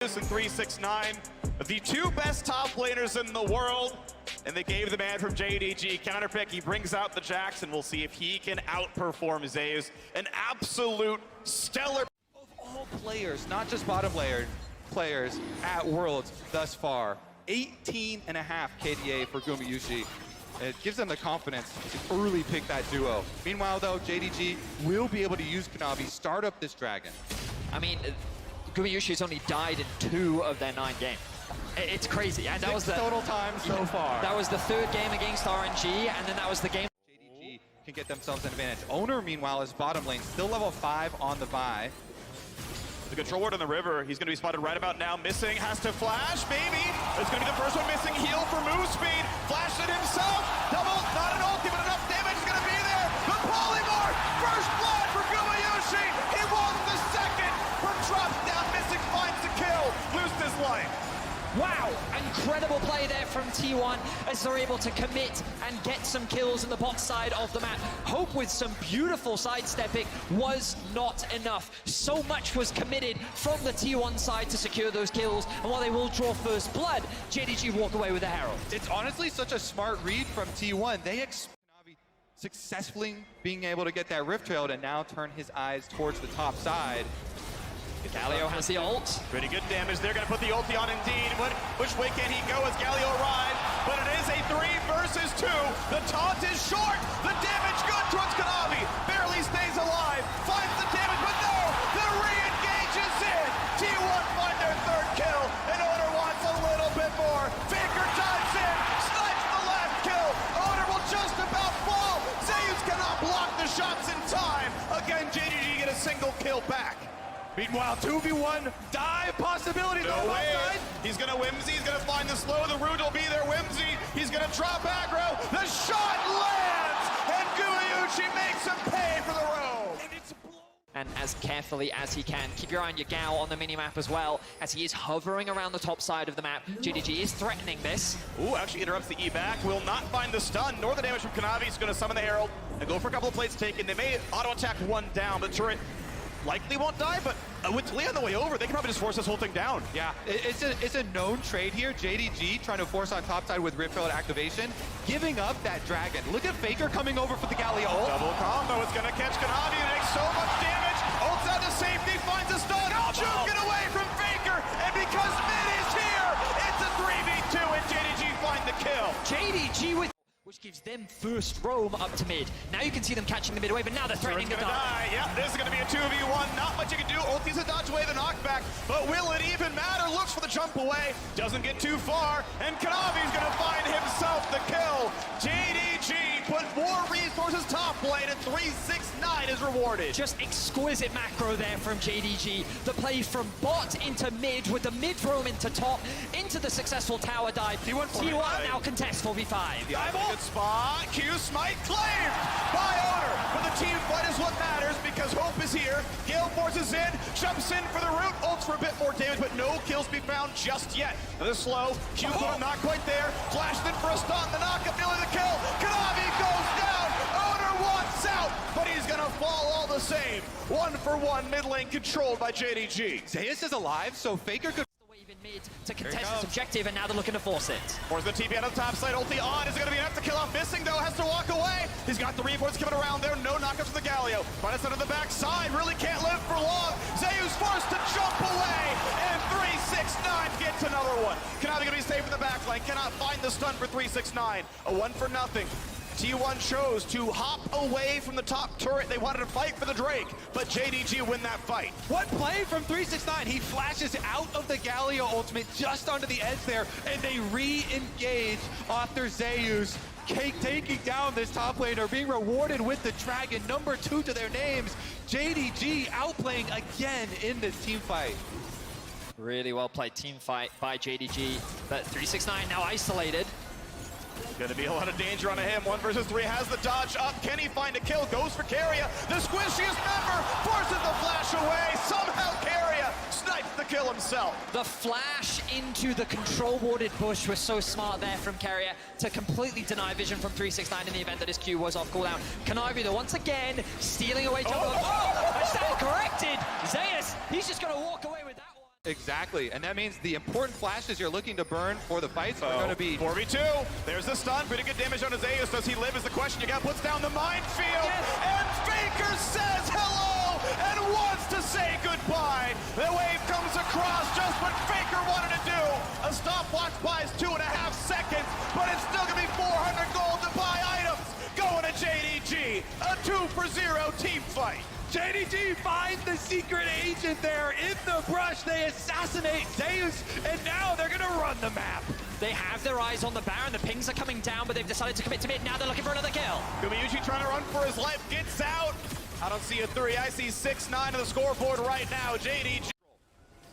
And 369, the two best top laners in the world, and they gave the man from JDG counterpick. He brings out the Jax, and we'll see if he can outperform Zeus. An absolute stellar. Of all players, not just bottom layer players at Worlds thus far, 18.5 KDA for Gumayusi. It gives them the confidence to early pick that duo. Meanwhile, though, JDG will be able to use Kanavi, start up this dragon. I mean, Gumayusi has only died in 2 of their 9 games. It's crazy. And that was the total time so far. That was the 3rd game against RNG, and then that was the game. JDG can get themselves an advantage. Owner, meanwhile, is bottom lane, still level 5 on the buy. The control ward on the river, he's going to be spotted right about now. Missing, has to flash, maybe. It's going to be the first one missing. Heal for move speed. Flashed it himself. Double, not an ulti, but enough damage is going to be there. The polymorph, first blood for Gumayusi. He wants the second. Drops down, missing, finds the kill. Loses his life. Wow, incredible play there from T1 as they're able to commit and get some kills in the bot side of the map. Hope with some beautiful sidestepping was not enough. So much was committed from the T1 side to secure those kills, and while they will draw first blood, JDG walk away with the Herald. It's honestly such a smart read from T1. They expect Kanavi successfully being able to get that Rift Trail and now turn his eyes towards the top side. Galio has the ult. Pretty good damage. They're going to put the ulti on indeed. Which way can he go as Galio arrives? But it is a 3 versus 2. The taunt is short. The damage good towards Kanavi. Barely stays alive. Finds the damage, but no! The re-engage is in. T1 find their 3rd kill. And Owner wants a little bit more. Faker dives in. Snipes the last kill. Owner will just about fall. Zeus cannot block the shots in time. Again, JDG get a single kill back. Meanwhile, 2v1 dive possibility. No way. He's gonna Whimsy, he's gonna find the slow, the root will be there, Whimsy. He's gonna drop aggro, the shot lands, and Gumayusi makes him pay for the roam. And as carefully as he can. Keep your eye on your Gao on the minimap as well, as he is hovering around the top side of the map. JDG is threatening this. Ooh, actually interrupts the E back. Will not find the stun, nor the damage from Kanavi. He's gonna summon the Herald and go for a couple of plates taken. They may auto-attack 1 down, but turret likely won't die, but with Lee on the way over, they can probably just force this whole thing down. Yeah, it's a known trade here. JDG trying to force on top side with Rift Trail activation, giving up that dragon. Look at Faker coming over for the Galio ult. Double combo, it's gonna catch Kanavi and makes so much damage. Ults out to safety, finds a stun. Juke it away from Faker, and because mid is here, it's a 3v2 and JDG find the kill. JDG with which gives them first roam up to mid. Now you can see them catching the mid wave, but now they're threatening to die. Yeah, this is going to be a 2v1. Not much you can do. Ulti's a dodge away the knockback, but will it even matter? Looks for the jump away, doesn't get too far, and Kanavi's going to find himself the kill. JDG put more resources top lane, and 369 is rewarded. Just exquisite macro there from JDG. The play from bot into mid, with the mid roam into top, into the successful tower dive. T1 now contest 4v5. Good spot. Q smite claimed by Owner. But the team fight is what matters because Hope is here. Gale forces in, jumps in for the root, ults for a bit more damage, but no kills be found just yet. Another slow. Q not quite there. Flashed in for a stun. The knockup nearly the kill. Kanavi goes down. Owner wants out, but he's gonna fall all the same. 1-for-1 mid lane controlled by JDG. Zeus is alive, so Faker could in mid to contest this objective, and now they're looking to force it. Force the TP out of the top side, ulti on, is it going to be enough to kill off Missing though, has to walk away. He's got the reinforcements coming around there, no knockups from the Galio. Finds under the back side, really can't live for long. Zeus forced to jump away, and 369 gets another one. Kanavi going to be safe in the back line, cannot find the stun for 369. A 1-for-0. T1 chose to hop away from the top turret. They wanted to fight for the Drake, but JDG win that fight. What play from 369? He flashes out of the Galio ultimate just onto the edge there, and they re-engage off their Zeus. Cake taking down this top laner, being rewarded with the dragon, number 2 to their names. JDG outplaying again in this team fight. Really well played team fight by JDG, but 369 now isolated. Gonna be a lot of danger on him. 1 versus 3 has the dodge up. Can he find a kill? Goes for Keria. The squishiest member forces the flash away. Somehow Keria snipes the kill himself. The flash into the control warded bush was so smart there from Keria to completely deny vision from 369 in the event that his Q was off cooldown. Kanavi though once again stealing away jump. Oh, corrected. Zeus, he's just gonna walk away with that one. Exactly, and that means the important flashes you're looking to burn for the fights are going to be 4v2. There's the stun. Pretty good damage on Zeus. Does he live is the question. You got puts down the minefield. And Faker says hello and wants to say goodbye. The wave comes across just what Faker wanted to do. A stopwatch buys 2.5 seconds, but it's still going to be 400 gold to buy items. Going to JDG. A 2-for-0 team fight. JDG finds the secret agent there in the brush. They assassinate Zeus, and now they're going to run the map. They have their eyes on the Baron. The pings are coming down, but they've decided to commit to mid. Now they're looking for another kill. Gumayushi trying to run for his life. Gets out. I don't see a 3. I see 6-9 on the scoreboard right now. JDG.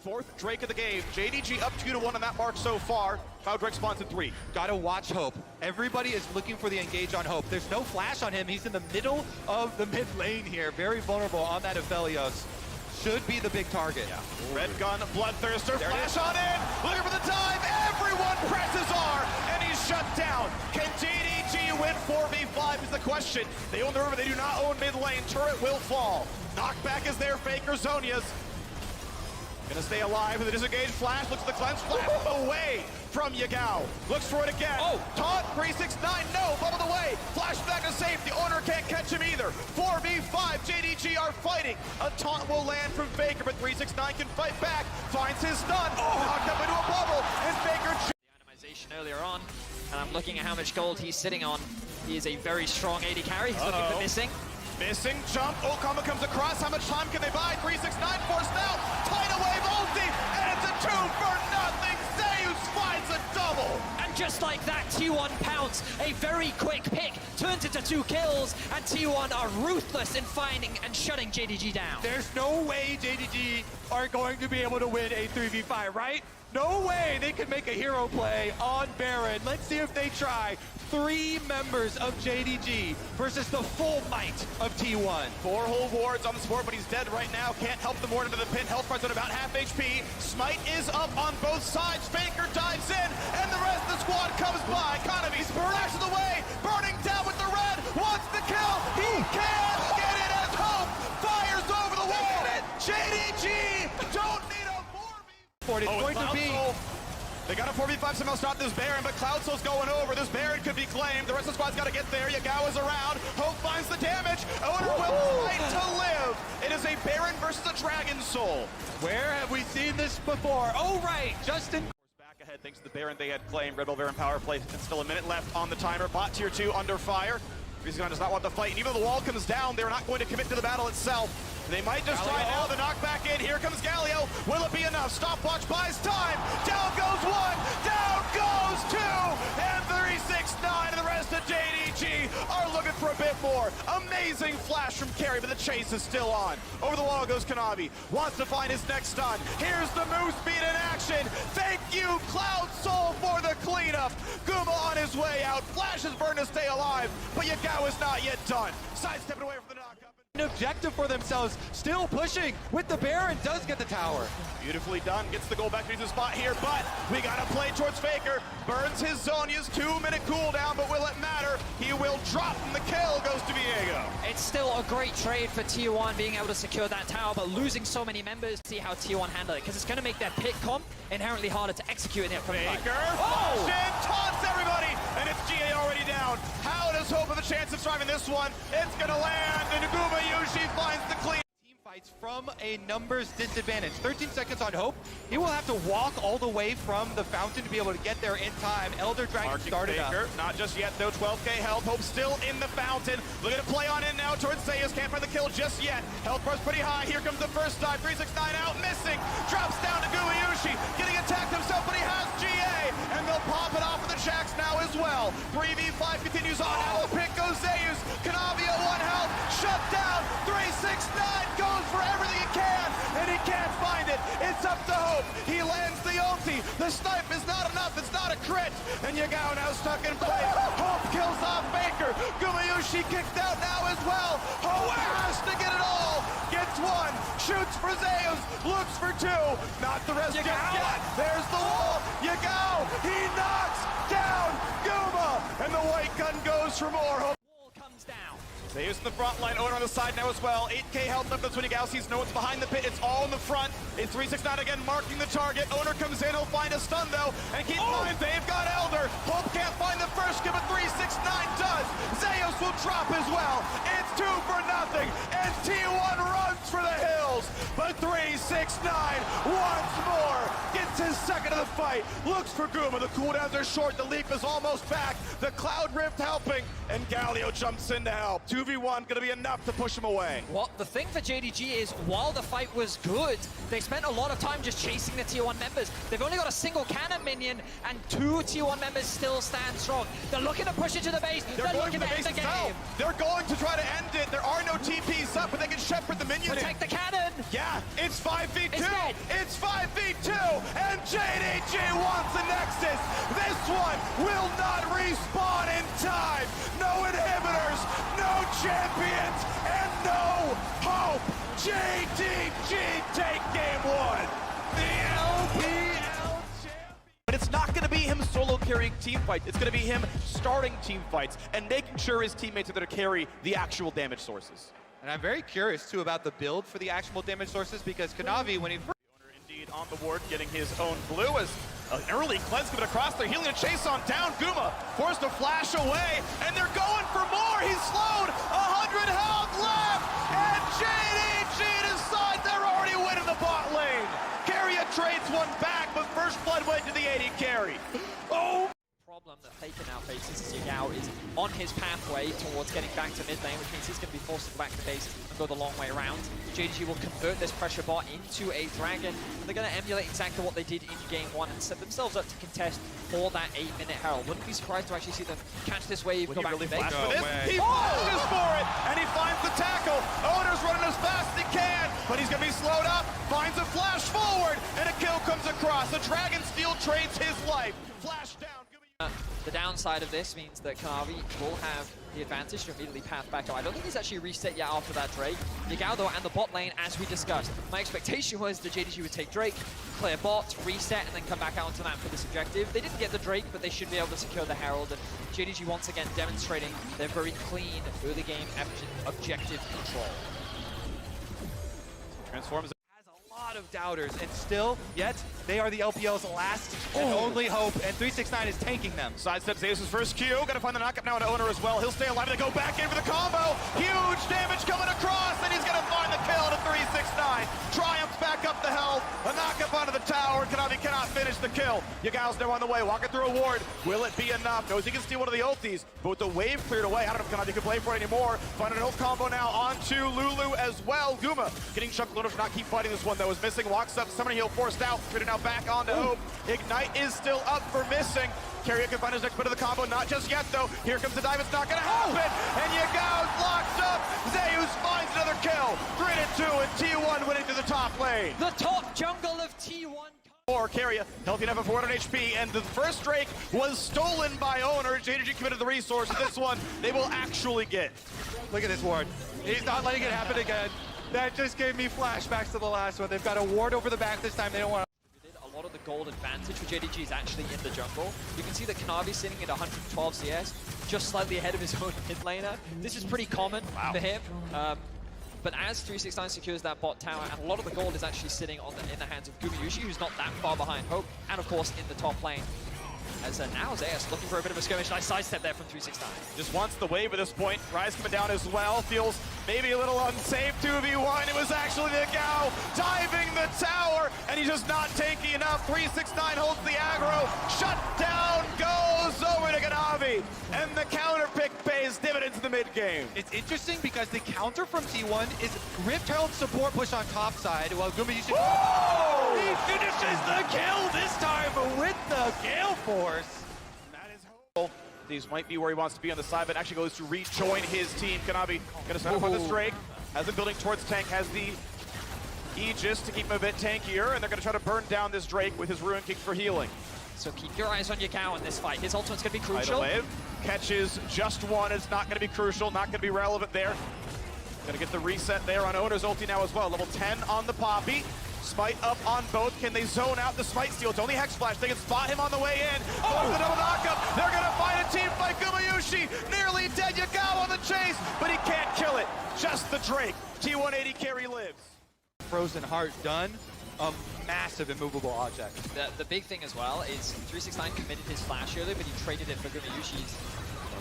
4th Drake of the game. JDG up 2-1 on that mark so far. Cloud Drake spawns in 3. Gotta watch Hope. Everybody is looking for the engage on Hope. There's no flash on him. He's in the middle of the mid lane here. Very vulnerable on that Aphelios. Should be the big target. Yeah. Red gun, Bloodthirster, flash on in. Looking for the time. Everyone presses R, and he's shut down. Can JDG win 4v5 is the question. They own the river. They do not own mid lane. Turret will fall. Knockback is there. Faker Zonia's gonna stay alive with a disengaged flash. Looks at the cleanse flash away from Yagao. Looks for it again. Oh. Taunt 369. No, bubbled away. Flash back to safety. Owner can't catch him either. 4v5. JDG are fighting. A taunt will land from Faker, but 369 can fight back. Finds his stun. Knocked up into a bubble. And Faker. The animation earlier on, and I'm looking at how much gold he's sitting on. He is a very strong AD carry. He's looking for missing. Missing jump. Okama comes across. How much time can they buy? 369 forced out. Tidal wave ulti. And it's a 2 for nothing. Zeus finds a double. And just like that, T1 pounce. A very quick pick turns into 2 kills, and T1 are ruthless in finding and shutting JDG down. There's no way JDG are going to be able to win a 3v5, right? No way they could make a hero play on Baron. Let's see if they try. 3 members of JDG versus the full might of T1. 4 whole wards on the support, but he's dead right now. Can't help the ward into the pit. Health bar's at about half HP. Smite is up on both sides. Faker dives in, and the rest of the squad comes by. Economy's flashes away. Burning down with the red. Wants the kill. He can't get it as Hope fires over the wall. JDG don't need a 4v. It's going to be. They got a 4v5 somehow stop this Baron, but Cloud Soul's going over. This Baron could be claimed. The rest of the squad's got to get there. Yagao is around. Hope finds the damage. Owner will fight to live. It is a Baron versus a Dragon Soul. Where have we seen this before? Oh, right, Justin. Back ahead thanks to the Baron they had claimed. Red Bull Baron power play. It's still a minute left on the timer. Bot tier 2 under fire. Rizgon does not want the fight. And even though the wall comes down, they're not going to commit to the battle itself. They might just try now. The knockback in. Here comes Galio. Will it be enough? Stopwatch buys time. Down goes 1. Down goes 2. And 369 and the rest of JDG are looking for a bit more. Amazing flash from Carry, but the chase is still on. Over the wall goes Kanavi. Wants to find his next stun. Here's the Moose Beat in action. Thank you, Cloud Soul, for the cleanup. Guma on his way out. Flash is burned to stay alive, but Yagao is not yet done. Sidestepping away from the knockup. An objective for themselves, still pushing with the Baron, does get the tower. Beautifully done, gets the goal back to the spot here, but we gotta play towards Faker. Burns his Zonia's 2-minute cooldown, but will it matter? He will drop, and the kill goes to Viego. It's still a great trade for T1 being able to secure that tower, but losing so many members. See how T1 handle it, because it's going to make their pick comp inherently harder to execute in the upcoming fight. Faker, taunts everybody, and it's GA already down. How does Hope have a chance of surviving this one? It's gonna land, and Gumayushi finds the clean. Team fights from a numbers disadvantage. 13 seconds on Hope. He will have to walk all the way from the fountain to be able to get there in time. Elder Dragon started Faker, up. not just yet though, 12k health. Hope still in the fountain. Looking to play on in now towards Zeus. Can't find the kill just yet. Health bar's pretty high. Here comes the first dive. 369 out, missing. Drops down to Gumayushi. Getting attacked himself, but he has GA. And they'll pop it off with the Jacks now as well. 3v5 continues on. Now the pick goes Zeus. Kanavi at 1 health. Shut down. 369 goes for everything he can. And he can't find it. It's up to Hope. He lands the ulti. The snipe is not enough. It's not a crit. And Yagao now stuck in place. Hope kills off Faker. Gumayushi kicked out now as well. Hope has to get it all. Gets 1. Shoots for Zeus. Looks for 2. Not the rest just yet. There's the wall. Yagao. He knocks down Guma. And the white gun goes for more. Hope Wall comes down. Zeus in the front line, Owner on the side now as well. 8k health left, that's when Yagao sees no one's behind the pit. It's all in the front. It's 369 again, marking the target. Owner comes in, he'll find a stun though. And keep in mind, they've got Elder. Hope can't find the first kill, but 369 does. Zeus will drop as well. It's 2 for nothing. And T1 runs for the hills. But 369 once more gets his second of the fight. Looks for Guma. The cooldowns are short. The leap is almost back. The Cloud Rift helping. And Galio jumps in to help. 2v1 gonna be enough to push him away. What the thing for JDG is, while the fight was good, they spent a lot of time just chasing the Tier 1 members. They've only got a single cannon minion, and 2 Tier 1 members still stand strong. They're looking to push it to the base. They're looking to end the game. They're going to try to end it. There are no TPs up, but they can shepherd the minion. Protect the cannon. Yeah, it's 5v2. It's 5v2, and JDG wants the Nexus. This one will not respawn in time. No inhibitors, no champions, and no hope. JDG take game 1. The LPL champion. But it's not going to be him solo carrying team fights. It's going to be him starting team fights and making sure his teammates are there to carry the actual damage sources. And I'm very curious, too, about the build for the actual damage sources, because Kanavi, when he first... Indeed, on the ward, getting his own blue as an early cleanse coming across there. Healing a chase on down. Guma forced to flash away, and they're going for more. He's slowed. 100 health left, and JDG decides they're already winning the bot lane. Carrier trades one back, but first blood went to the 80 carry. Oh! Problem that Faker now faces is Yagao is on his pathway towards getting back to mid lane, which means he's going to be forced to go back to base and go the long way around. JDG will convert this pressure bot into a dragon, and they're going to emulate exactly what they did in game 1 and set themselves up to contest for that 8-minute Herald. Wouldn't be surprised to actually see them catch this wave, go back to base. He flashes for it, and he finds the tackle. Owner's running as fast as he can, but he's going to be slowed up, finds a flash forward, and a kill comes across. The Dragon Steel trades his life. Flash down. The downside of this means that Kanavi will have the advantage to immediately path back up. I don't think he's actually reset yet after that Drake. Yagao though, and the bot lane, as we discussed. My expectation was that JDG would take Drake, clear bot, reset, and then come back out onto that for this objective. They didn't get the Drake, but they should be able to secure the Herald. And JDG once again demonstrating their very clean early game objective control. Transforms. Of doubters, and still, yet, they are the LPL's last and only hope, and 369 is tanking them. Sidestep Zeus' first Q, gotta find the knockup now on Owner as well. He'll stay alive, they go back in for the combo. Huge damage coming across, and he's gonna find the kill to 369. Triumphs back up the health, a knockup onto the tower. Kanavi cannot finish the kill. Yagao's now on the way, walking through a ward. Will it be enough? Knows he can steal one of the ultis, but with the wave cleared away, I don't know if Kanavi can play for it anymore. Finding an ult combo now onto Lulu as well. Guma getting chunked low to not keep fighting this one though. Is missing, walks up, summoning heal forced out, treated now back onto Hope. Ignite is still up for missing. Carrier can find his next bit of the combo, not just yet though. Here comes the dive, it's not gonna happen. And Yagao's locked up. Zeus finds another kill. 3-2 and T1 winning to the top lane. The top jungle of T1. Or Carrier, healthy enough at 400 HP, and the first Drake was stolen by Owner. JDG committed the resources. This one, they will actually get. Look at this ward. He's not letting it happen again. That just gave me flashbacks to the last one. They've got a ward over the back this time. They don't want to... A lot of the gold advantage for JDG is actually in the jungle. You can see that Kanavi sitting at 112 CS, just slightly ahead of his own mid laner. This is pretty common for him. But as 369 secures that bot tower, and a lot of the gold is actually sitting in the hands of Gumayushi, who's not that far behind Hope, and of course in the top lane. As now Zeus looking for a bit of a skirmish. Nice sidestep there from 369. Just wants the wave at this point. Rise coming down as well. Feels maybe a little unsafe. 2v1. It was actually the Yagao diving the tower, and he's just not tanky enough. 369 holds the aggro. Shut down goes over to Kanavi, and the counter pick pays dividends in the mid game. It's interesting because the counter from T1 is Rift Herald support push on top side, while Gumayushi... He finishes the kill this time with the Gale Force. That is Hope. These might be where he wants to be on the side, but actually goes to rejoin his team. Kanavi gonna start up on this Drake. Has been building towards tank, has the Aegis to keep him a bit tankier, and they're gonna try to burn down this Drake with his Ruin Kick for healing. So keep your eyes on Yagao in this fight. His ultimate's gonna be crucial. Tidal Wave catches just one. It's not gonna be crucial, not gonna be relevant there. Gonna get the reset there on Owner's ulti now as well. Level 10 on the Poppy. Smite up on both. Can they zone out the Smite steal? It's only Hex Flash. They can spot him on the way in. Oh, the double knockup. They're going to find a team fight. Gumayushi nearly dead. Yagao on the chase, but he can't kill it. Just the Drake. T180 carry lives. Frozen Heart done. A massive immovable object. The big thing as well is 369 committed his flash earlier, but he traded it for Gumayushi's.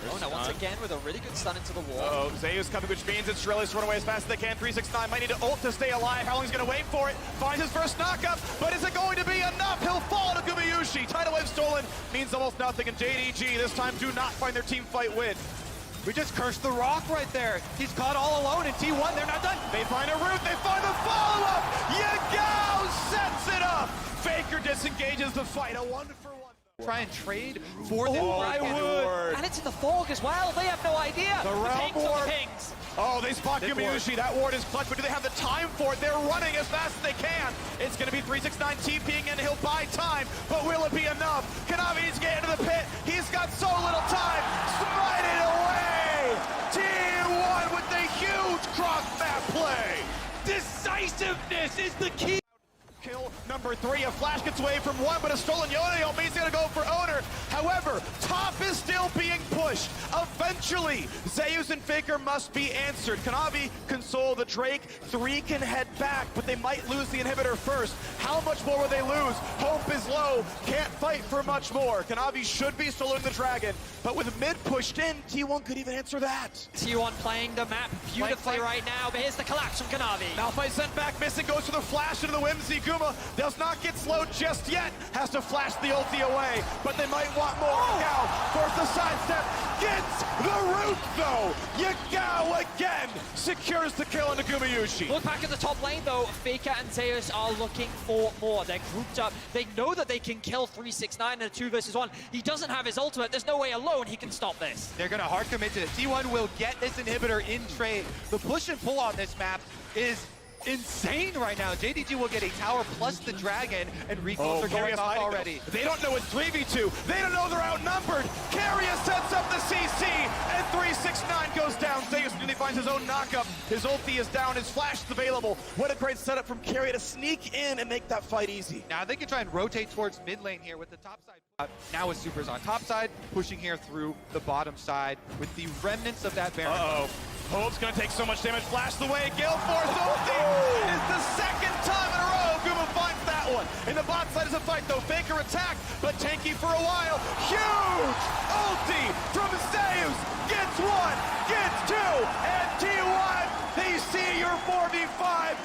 Oh, now once again with a really good stun into the wall. Oh, Zeus coming, which means it's Shrillis run away as fast as they can. 369 might need to ult to stay alive. How long he's going to wait for it? Finds his first knockup, but is it going to be enough? He'll fall to Gumayushi. Tidal wave stolen means almost nothing, and JDG this time do not find their team fight win. We just cursed the rock right there. He's caught all alone in T1. They're not done. They find a route. They find the follow-up. Yagao sets it up. Faker disengages the fight. A 1-for-1. Try and trade for the would. And it's in the fog as well. They have no idea. The realm pings on ward. the pings. Oh, they spot Gumayushi. That ward is clutch, but do they have the time for it? They're running as fast as they can. It's going to be 369 TPing, and he'll buy time, but will it be enough? Kanavi needs to get into the pit. He's got so little time. Smite it away. T1 with the huge cross-map play. decisiveness is the key. Kill number 3, a flash gets away from 1, but a stolen Yoneo means he's gonna go for owner. However, top is still being pushed. Eventually, Zeus and Faker must be answered. Kanavi console the Drake, 3 can head back, but they might lose the inhibitor first. How much more will they lose? Hope is low, can't fight for much more. Kanavi should be soloing the Dragon, but with mid pushed in, T1 could even answer that. T1 playing the map beautifully right now, but here's the collapse from Kanavi. Malphite sent back, missing, goes for the flash into the Whimsy. Guma does not get slowed just yet. Has to flash the ulti away, but they might want more. Yagao force the sidestep, gets the root though. Yagao again secures the kill into Gumayushi. Look back at the top lane though, Faker and Zeus are looking for more. They're grouped up. They know that they can kill 369 in a 2 versus 1. He doesn't have his ultimate. There's no way alone he can stop this. They're going to hard commit to it. T1 will get this inhibitor in trade. The push and pull on this map is insane right now. JDG will get a tower plus the dragon, and recalls are going off already. They don't know it's 3v2. They don't know they're outnumbered. Carrier sets up the CC, and 369 goes down. Zeus nearly finds his own knockup. His ulti is down. His flash is available. What a great setup from Carrier to sneak in and make that fight easy. Now they can try and rotate towards mid lane here with the top side. Now with Supers on top side, pushing here through the bottom side with the remnants of that Baron. Uh-oh. Hope's gonna take so much damage. Flash the way. Gale Force ulti is the second time in a row. Guma finds that one. In the bot side is a fight though. Faker attack, but tanky for a while. Huge ulti from Zeus. Gets 1, gets 2, and T1, they see your 4v5.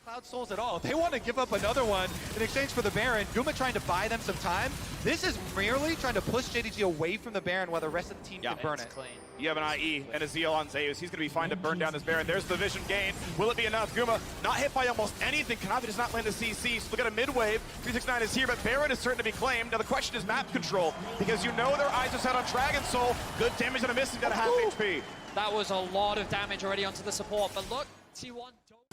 Cloud Souls at all. They want to give up another one in exchange for the Baron. Guma trying to buy them some time. This is merely trying to push JDG away from the Baron while the rest of the team can burn it. Clean. You have an IE and a Zeal on Zeus. He's going to be fine to burn down this Baron. There's the vision gain. Will it be enough? Guma not hit by almost anything. Kanavi does not land the CC. So look at a mid-wave. 369 is here, but Baron is certain to be claimed. Now the question is map control, because you know their eyes are set on Dragon Soul. Good damage on a miss. He's got a half HP. That was a lot of damage already onto the support, but look, T1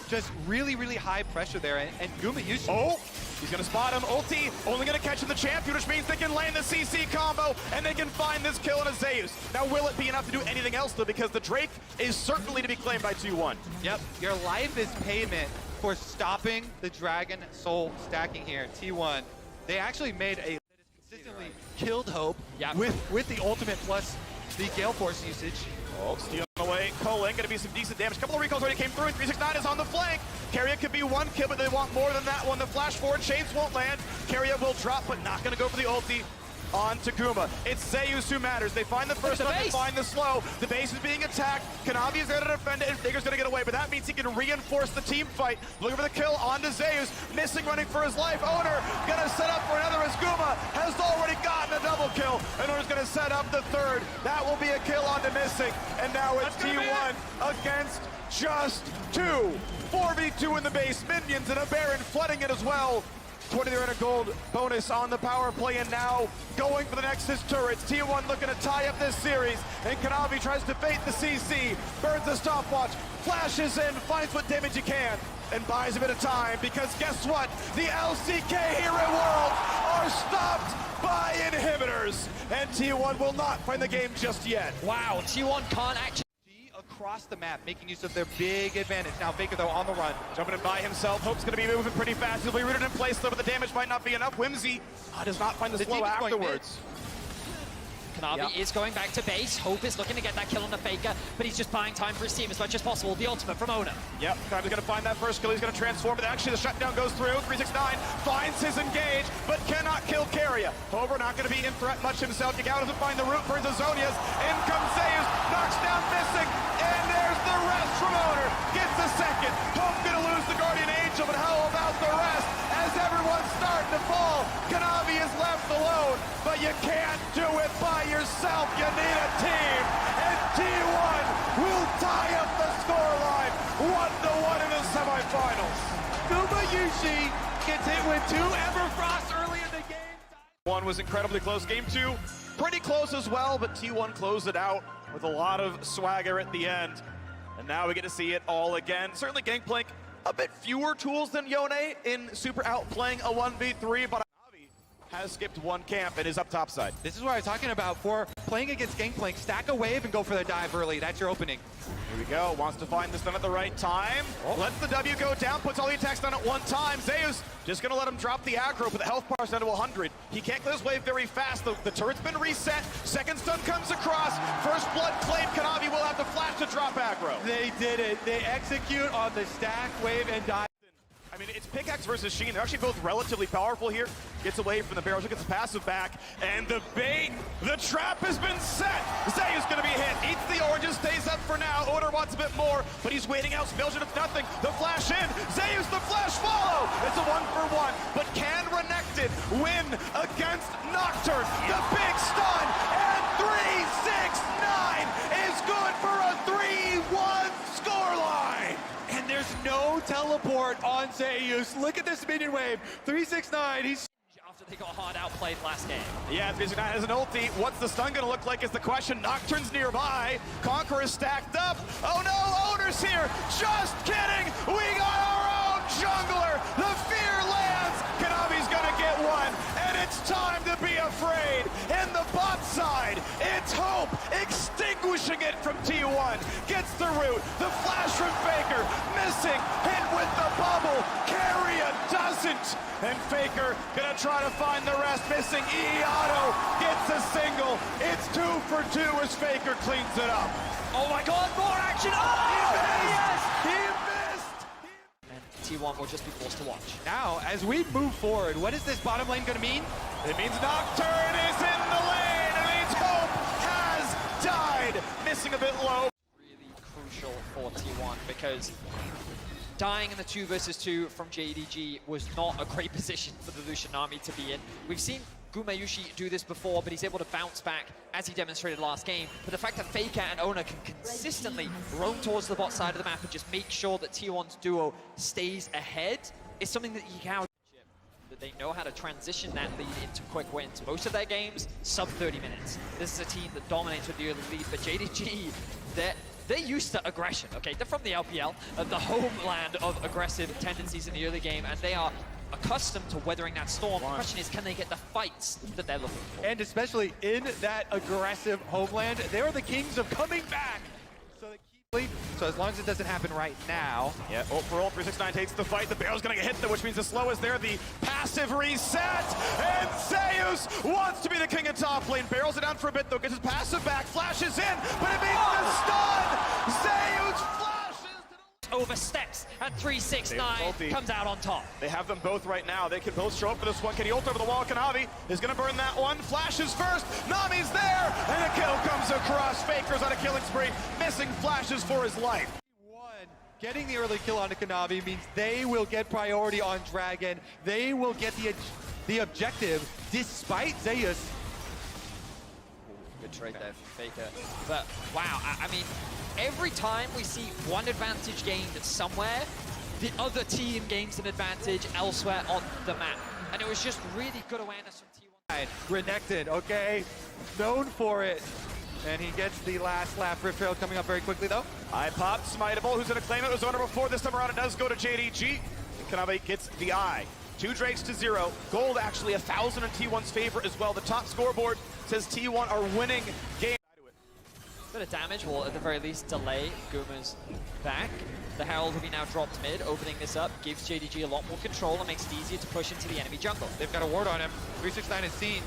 just really, really high pressure there, and Gumayushi. Oh, he's gonna spot him. Ulti, only gonna catch him the champion, which means they can land the CC combo, and they can find this kill in a Zeus. Now, will it be enough to do anything else, though, because the Drake is certainly to be claimed by T1. Yep, your life is payment for stopping the Dragon Soul stacking here. T1, they actually made a consistently killed Hope with the ultimate plus the Gale Force usage. Oh, steal away. Colin, gonna be some decent damage. A couple of recalls already came through, and 369 is on the flank. Carrier could be 1 kill, but they want more than that one. The flash forward, chains won't land. Carrier will drop, but not gonna go for the ulti. On to Guma. It's Zeus who matters. They find the first one, they find the slow. The base is being attacked. Kanavi is there to defend it, and Faker's gonna get away, but that means he can reinforce the team fight. Looking for the kill onto Zeus. Missing, running for his life. Owner gonna set up for another as Guma has already gotten a double kill. And Owner's gonna set up the third. That will be a kill onto Missing. And now it's T1 against just 2. 4v2 in the base. Minions and a Baron flooding it as well. 20 there in a gold bonus on the power play, and now going for the Nexus turrets. T1 looking to tie up this series, and Kanavi tries to bait the CC, burns the stopwatch, flashes in, finds what damage he can, and buys a bit of time, because guess what? The LCK Hero World are stopped by inhibitors, and T1 will not find the game just yet. Wow, T1 can't actually across the map, making use of their big advantage. Now Faker, though, on the run. Jumping in by himself. Hope's going to be moving pretty fast. He'll be rooted in place, though, but the damage might not be enough. Whimsy does not find the slow afterwards. Kanavi is going back to base. Hope is looking to get that kill on the Faker, but he's just buying time for his team as much as possible. The ultimate from Ona. Yep, Kanavi's going to find that first kill. He's going to transform, but actually the shutdown goes through. 369 finds his engage, but cannot kill Carrier. However, not going to be in threat much himself. Yagao doesn't find the root for his Azonias. In comes Zeus, knocks down Missing, and there's the rest from Owner. Gets a second. Hope going to lose the Guardian Angel, but how about the rest? As everyone's starting to fall, Kanavi is left alone, but you can't do it by yourself. You need a team, and T1 will tie up the scoreline 1-1 in the semifinals. Gumayushi gets hit with 2 Everfrost early in the game. One was incredibly close. Game 2, pretty close as well, but T1 closed it out with a lot of swagger at the end. And now we get to see it all again. Certainly Gangplank, a bit fewer tools than Yone in super outplaying a 1v3, but Kanavi has skipped one camp and is up topside. This is what I was talking about for playing against Gangplank. Stack a wave and go for the dive early. That's your opening. Here we go, wants to find this done at the right time. Lets the W go down, puts all the attacks down at one time. Zeus just gonna let him drop the aggro, but the health bar's down to 100. He can't clear his wave very fast. The turret's been reset. Second stun comes across. First blood claim. Kanavi will have to flash to drop aggro. They did it. They execute on the stack, wave, and dive. I mean, it's Pickaxe versus Sheen. They're actually both relatively powerful here. Gets away from the barrels, gets the passive back, and the bait, the trap has been set. Zeus gonna be hit, eats the oranges, stays up for now. Oder wants a bit more, but he's waiting out. Belgian, it's nothing. The flash in, Zeus, the flash follow. It's a 1-for-1, but can Renekton win against Nocturne? The big stun, and 369 is good for a 3-1 scoreline. And there's no teleport on Zeus. Look at this minion wave. 369, he's... After they got hard outplayed last game. Yeah, 369 has an ulti. What's the stun gonna look like is the question. Nocturne's nearby. Conqueror is stacked up. Oh no, Owner's here. Just kidding. We got our own jungler. The fear lands. Kanavi's gonna get one. And it's time to be afraid. In the bot side, it's Hope extinguishing it from T1. Gets the root. The flash from Faker. Missing. Hit with the bubble. Carrier doesn't. And Faker gonna try to find the rest. Missing. Auto gets a single. It's 2 for 2 as Faker cleans it up. Oh my god, more action! Oh, yes! He missed! And T1 will just be forced to watch. Now, as we move forward, what is this bottom lane going to mean? It means Nocturne is in the lane. It means Hope has died. Missing a bit low. Really crucial for T1 because dying in the 2 versus 2 from JDG was not a great position for the Lucian army to be in. We've seen Gumayushi do this before, but he's able to bounce back as he demonstrated last game. But the fact that Faker and Ona can consistently roam towards the bot side of the map and just make sure that T1's duo stays ahead is something that Yagao, that they know how to transition that lead into quick wins. Most of their games, sub 30 minutes. This is a team that dominates with the early lead, but JDG, they're used to aggression, okay? They're from the LPL, the homeland of aggressive tendencies in the early game, and they are accustomed to weathering that storm. The question is, can they get the fights that they're looking for? And especially in that aggressive homeland, they're the kings of coming back. So as long as it doesn't happen right now. Yeah, overall, 369 takes the fight. The barrel's gonna get hit, though, which means the slow is there. The passive reset, and Zeus wants to be the king of top lane. Barrels it down for a bit, though, gets his passive back, flashes in, but it means the stun! Zeus flashes to the... Oversteps, and 369 comes out on top. They have them both right now. They can both show up for this one. Can he ult over the wall? Kanavi is gonna burn that one. Flashes first, Nami's there, and a kill comes across. Faker's on a killing spree, missing flashes for his life. Getting the early kill onto Kanavi means they will get priority on Dragon. They will get the objective despite Zeus. Good trade there from Faker. But wow, I mean, every time we see one advantage gained somewhere, the other team gains an advantage elsewhere on the map. And it was just really good awareness from T1. Renekton, okay, known for it. And he gets the last lap. Rift Trail coming up very quickly, though. I popped Smiteable, who's going to claim it. It was owner before. This time around, it does go to JDG. Kanavi gets the eye. 2 Drakes to 0. Gold actually 1,000 in T1's favor as well. The top scoreboard says T1 are winning game. bit of damage will at the very least delay Guma's back. The Herald will be now dropped mid, opening this up, gives JDG a lot more control and makes it easier to push into the enemy jungle. They've got a ward on him. 369 is seen.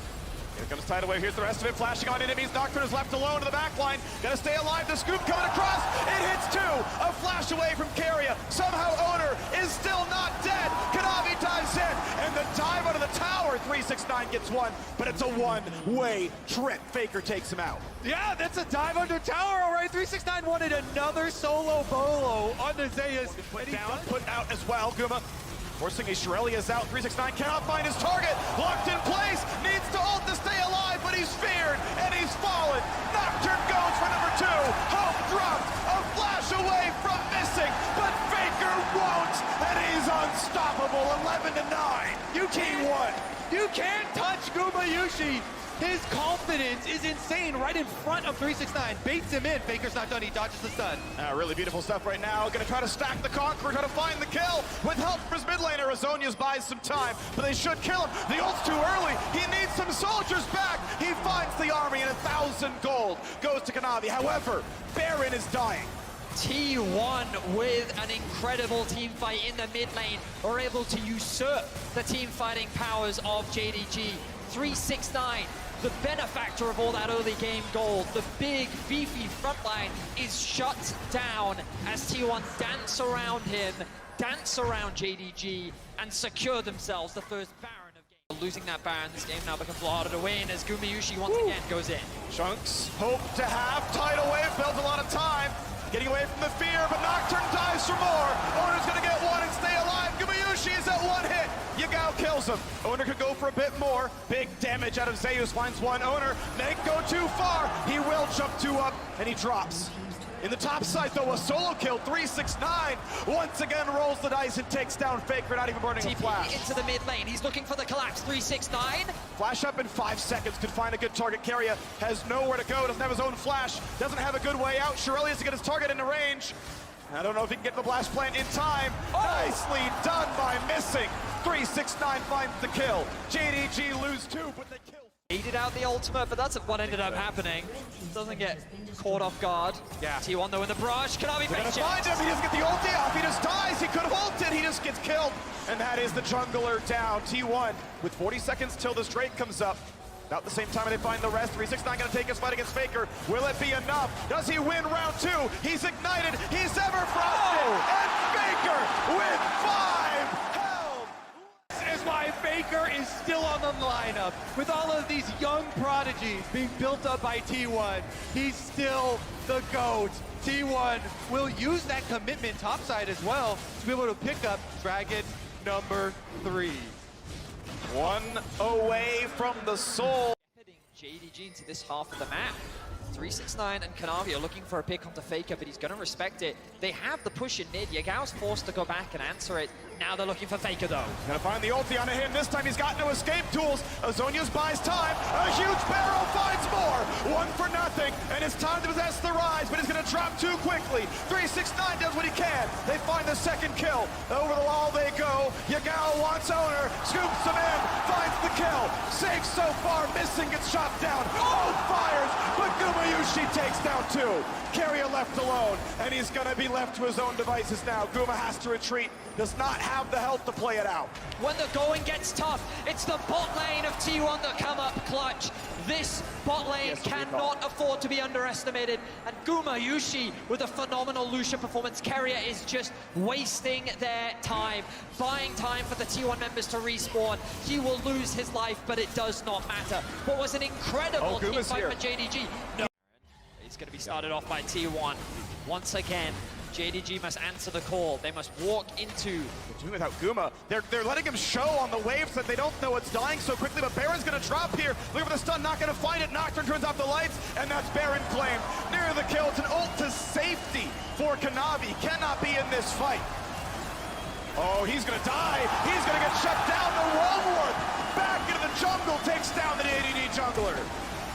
Here comes Tidal. Here's the rest of it. Flashing on enemies. Nocturne is left alone to the back line. Gonna stay alive. The scoop coming across. It hits two. A flash away from Keria. Somehow Owner is still not dead. Kanavi dives in. And the dive out of the tower. 369 gets one. But it's a one-way trip. Faker takes him out. Yeah, that's a dive under tower, all right. 369 wanted another solo bolo on the Zeus. Put down, put out as well. Guma forcing a Shirelia's out. 369 cannot find his target. Locked in place. Needs to ult to stay alive, but he's feared and he's fallen. Nocturne goes for number two. Hope dropped. A flash away from missing, but Faker won't, and he's unstoppable. 11-9. You can't touch Gumayushi. His confidence is insane right in front of 369. Baits him in. Faker's not done. He dodges the stun. Really beautiful stuff right now. Gonna try to stack the Conqueror, try to find the kill. With help from his mid laner, Azonia's buys some time, but they should kill him. The ult's too early. He needs some soldiers back. He finds the army, and 1,000 gold goes to Kanavi. However, Baron is dying. T1 with an incredible team fight in the mid lane are able to usurp the team fighting powers of JDG. 369, the benefactor of all that early game gold, the big beefy frontline is shut down as T1 dance around him, dance around JDG, and secure themselves the first Baron of game. Losing that Baron this game now becomes a lot harder to win as Gumayushi once again goes in. Chunks hope to have Tidal Wave, builds a lot of time. Getting away from the fear, but Nocturne dives for more. Owner's gonna get one and stay alive. Gumayushi is at one hit. Yagao kills him. Owner could go for a bit more. Big damage out of Zeus, finds one. Owner may go too far. He will jump two up, and he drops. In the top side, though, a solo kill. 369 once again rolls the dice and takes down Faker, not even burning a flash. Into the mid lane, he's looking for the collapse. 369. Flash up in 5 seconds, could find a good target. Keria has nowhere to go, doesn't have his own flash, doesn't have a good way out. Shirelius to get his target into range. I don't know if he can get to the blast plant in time. Nicely done by missing. 369 finds the kill. JDG lose two, but they kill. Baited out the ultimate, but that's what ended up happening. Doesn't get caught off guard. Yeah. T1 though in the brush. Kanavi They're gonna patience. find him. He doesn't get the ulti off. He just dies. He could have ulted. He just gets killed. And that is the jungler down. T1 with 40 seconds till this Drake comes up. About the same time they find the rest. 369 gonna take his fight against Faker. Will it be enough? Does he win round two? He's ignited. He's ever frosted. And Faker with 5 held. This is why Faker is still on the lineup. With all of these young prodigies being built up by T1, he's still the GOAT. T1 will use that commitment topside as well to be able to pick up Dragon number 3. One away from the soul. Heading JDG into this half of the map. 369 and Kanavi are looking for a pick onto Faker, but he's going to respect it. They have the push in mid. Yagao's forced to go back and answer it. Now they're looking for Faker, though. Gonna find the ulti on him. This time he's got no escape tools. Azonia's buys time. A huge barrel finds more. One for nothing, and it's time to possess the rise, but he's gonna drop too quickly. 369 does what he can. They find the second kill. Over the wall they go. Yagao wants Owner, scoops him in, finds the kill. Safe so far, missing, gets shot down. Oh, fires, but Gumayushi takes down two. Keria left alone, and he's gonna be left to his own devices now. Guma has to retreat, does not have the health to play it out. When the going gets tough, it's the bot lane of T1 that come up clutch. This bot lane cannot afford to be underestimated. And Gumayushi with a phenomenal Lucian performance. Keria is just wasting their time, buying time for the T1 members to respawn. He will lose his life, but it does not matter. What was an incredible team fight for JDG. No. It's going to be started off by T1. Once again, JDG must answer the call. They must walk into... They're doing without Guma. They're letting him show on the waves that they don't know it's dying so quickly, but Baron's gonna drop here. Looking for the stun, not gonna find it. Nocturne turns off the lights, and that's Baron claimed. Near the kill, it's an ult to safety for Kanavi. Cannot be in this fight. Oh, he's gonna die. He's gonna get shut down. The Rollworth back into the jungle takes down the JDG jungler.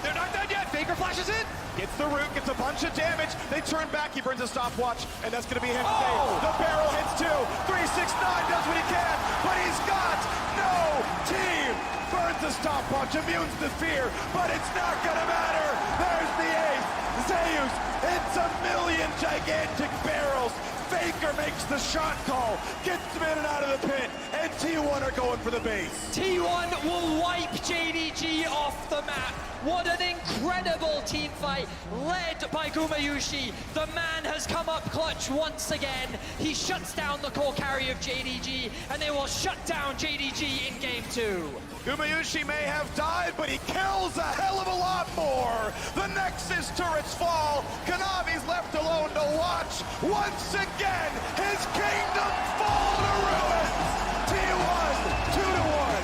They're not done yet. Faker flashes in. Gets the root, gets a bunch of damage. They turn back, he burns a stopwatch, and that's gonna be him. Oh! The barrel hits two. 369 does what he can, but he's got no team. Burns the stopwatch, immunes the fear, but it's not gonna matter. There's the ace. Zeus hits a million gigantic barrels. Faker makes the shot call, gets him in and out of the pit, and T1 are going for the base. T1 will wipe JDG off the map. What an incredible team fight, led by Gumayusi. The man has come up clutch once again. He shuts down the core carry of JDG, and they will shut down JDG in game 2. Gumayusi may have died, but he kills a hell of a lot more. The Nexus turrets fall. Kanavi's left alone to watch. Once again, his kingdom fall to ruins. T1, 2-1.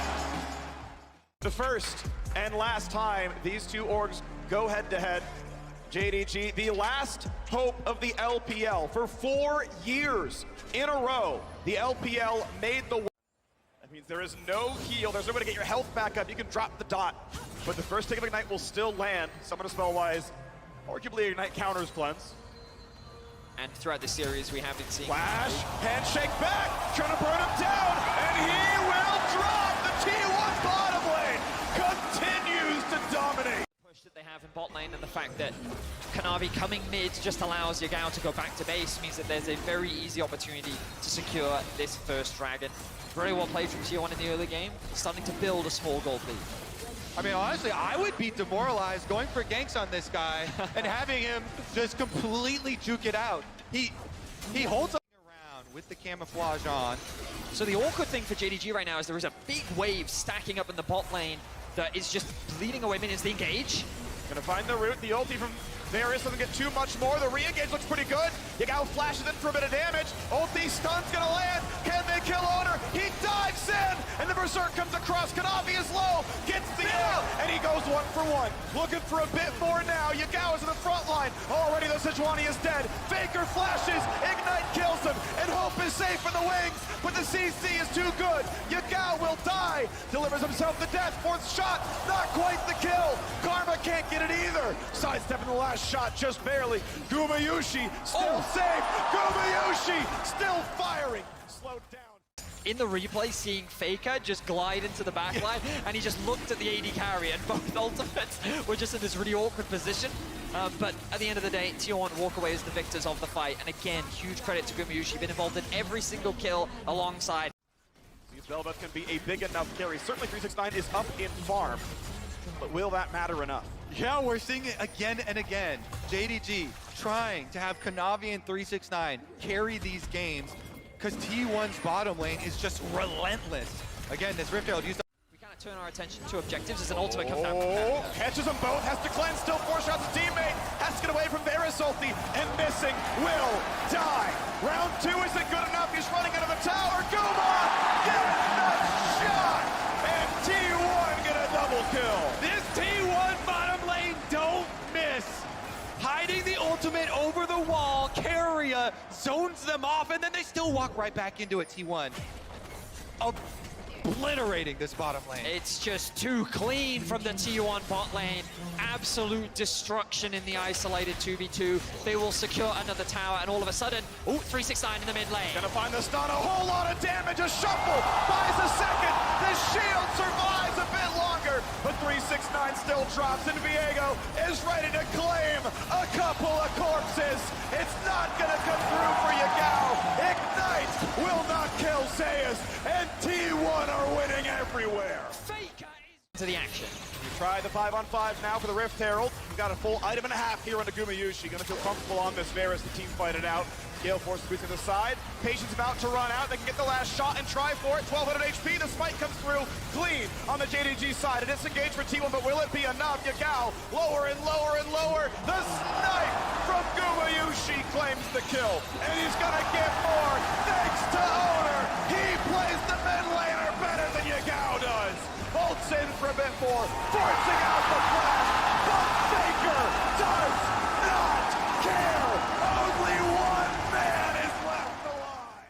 The first and last time these two orgs go head-to-head. JDG, the last hope of the LPL. For 4 years in a row, the LPL made the That means there is no heal. There's no way to get your health back up. You can drop the dot. But the first tick of Ignite will still land. Summon a spell-wise. Arguably Ignite counters cleanse. And throughout the series, we have been seeing... Flash, handshake back, trying to burn him down, and he will drop. The T1 bottom lane continues to dominate. Push that they have in bot lane, and the fact that Kanavi coming mid just allows Yagao to go back to base means that there's a very easy opportunity to secure this first dragon. Very well played from T1 in the early game, starting to build a small gold lead. I mean, honestly, I would be demoralized going for ganks on this guy and having him just completely juke it out. He holds up around with the camouflage on. So the awkward thing for JDG right now is there is a big wave stacking up in the bot lane that is just bleeding away minions. They engage. Gonna find the root. The ulti from Varus doesn't get too much more. The re-engage looks pretty good. Yagao flashes in for a bit of damage. Ulti stun's gonna land. Can they kill Owner? He dives in, and the Berserk comes across. Kanavi is low, gets the ult, and he goes 1 for 1. Looking for a bit more now. Yagao is in the front line. Already the Sejuani is dead. Faker flashes, Ignite kills him, and Hope is safe in the wings, but the CC is too good. Yagao will die. Delivers himself the death. 4th shot, not quite the kill. Karma can't get it either. Sidestepping the last shot just barely. Gumayusi still safe. Gumayusi still firing. Slowed down. In the replay, seeing Faker just glide into the backline, and he just looked at the AD carry, and both ultimates were just in this really awkward position. But at the end of the day, T1 walk away as the victors of the fight. And again, huge credit to Gumayusi, been involved in every single kill alongside. These Velvet can be a big enough carry. Certainly 369 is up in farm, but will that matter enough? Yeah, we're seeing it again and again. JDG trying to have Kanavi and 369 carry these games because T1's bottom lane is just relentless. Again, this Rift Herald used. We kind of turn our attention to objectives as an ultimate comes down. Catches them both, has to cleanse, still 4 shots a teammate, has to get away from Varus ulti, and missing will die. Round 2 isn't good enough, he's running into the tower. Guma gets the shot, and T1 get a double kill. This T1 bottom lane don't miss. Hiding the ultimate over the wall, Carrier zones them off, and then they still walk right back into it, T1. Obliterating this bottom lane. It's just too clean from the T1 bot lane. Absolute destruction in the isolated 2v2. They will secure another tower, and all of a sudden, 369 in the mid lane. Gonna find the stun, a whole lot of damage, a shuffle, buys a second, the shield survives a bit longer, but 369 still drops, and Viego is ready to claim a couple of corpses. It's not gonna come through for Yagao. Ignite will not kill Zeus, and T1 are winning everywhere. Faker is into the action. We try the 5-on-5 now for the Rift Herald. We've got a full item and a half here on the Gumayusi. Gonna feel comfortable on this Varus, the team fight it out. Gale Force squeeze to the side. Patience about to run out. They can get the last shot and try for it. 1200 HP. The spike comes through clean on the JDG side. It is engaged for T1, but will it be enough? Yagao lower and lower and lower. The snipe from Gumayusi claims the kill. And he's gonna get more thanks to Owner. He plays the mid laner better than Yagao does. Bolts in for a bit more, forcing out the flash. But Faker does not care. Only one man is left alive.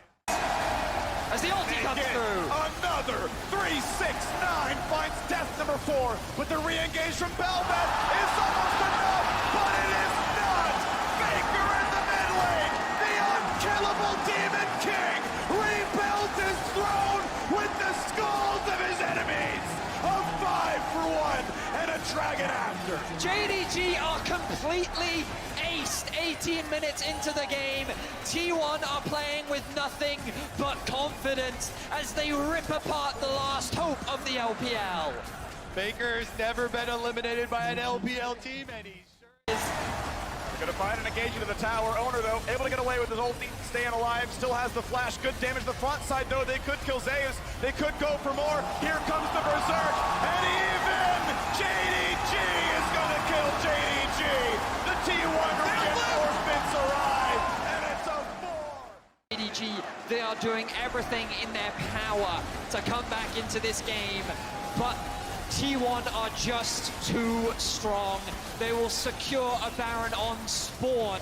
As the ulti comes through. Another 369 finds death number 4, but the re-engage from Belmet is almost enough, but it is not. Faker in the mid lane, the unkillable Demon King rebuilds his throne with the skulls of his enemies. A 5-for-1 and a dragon after. Faker. JDG are completely aced 18 minutes into the game. T1 are playing with nothing but confidence as they rip apart the last hope of the LPL. Faker's never been eliminated by an LPL team, and he sure is. They're gonna find an engagement to the tower. Owner, though, able to get away with his ulti, staying alive, still has the flash. Good damage to the front side, though. They could kill Zeus. They could go for more. Here comes the Berserk, and even JDG is gonna kill JDG. The T1 reinforcements arrive, and it's a 4. JDG, they are doing everything in their power to come back into this game, but T1 are just too strong. They will secure a Baron on spawn.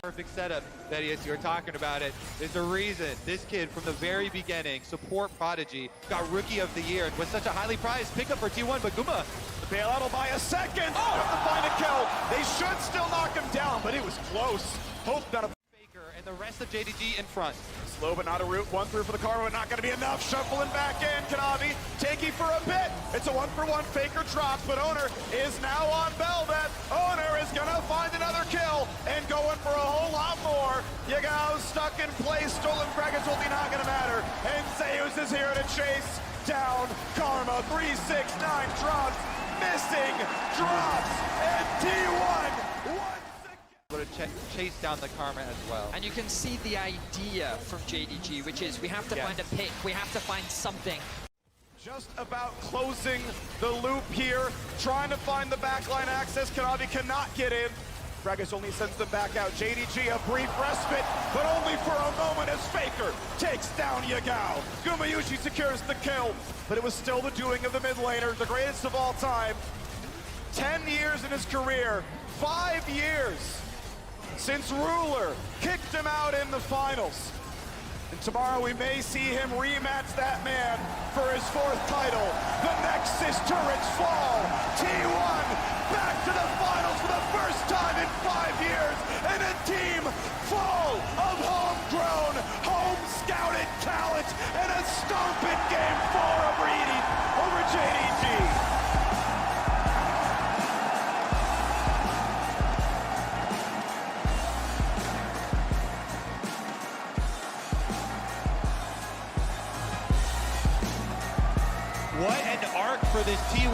Perfect setup, Thaddeus, you were talking about it. There's a reason this kid from the very beginning, support prodigy, got Rookie of the Year and was such a highly prized pickup for T1, but Guma. The bailout will buy a second. Have to find a kill. They should still knock him down, but it was close. Hope not a Faker and the rest of JDG in front. slow, but not a root. One through for the Karma, but not going to be enough. Shuffling back in. Kanavi taking for a bit. It's a 1-for-1. Faker drops, but Owner is now on Velvet. Owner is going to find another kill and going for a whole lot more. Yagao stuck in place. Stolen frag is only not going to matter. And Zeus is here to chase down Karma. 3-6-9 drops. Missing drops. And T1 Would have chased down the Karma as well. And you can see the idea from JDG, which is we have to find a pick, we have to find something. just about closing the loop here, trying to find the backline access. Kanavi cannot get in. Bragas only sends them back out. JDG a brief respite, but only for a moment as Faker takes down Yagao. Gumayushi secures the kill, but it was still the doing of the mid laner, the greatest of all time. 10 years in his career, 5 years since Ruler kicked him out in the finals. And tomorrow we may see him rematch that man for his 4th title. The Nexus turrets fall. T1 back to the finals for the first time in 5 years. And a team full of homegrown, home-scouted talent. And a stomping game 4 over JDG. What an arc for this T1.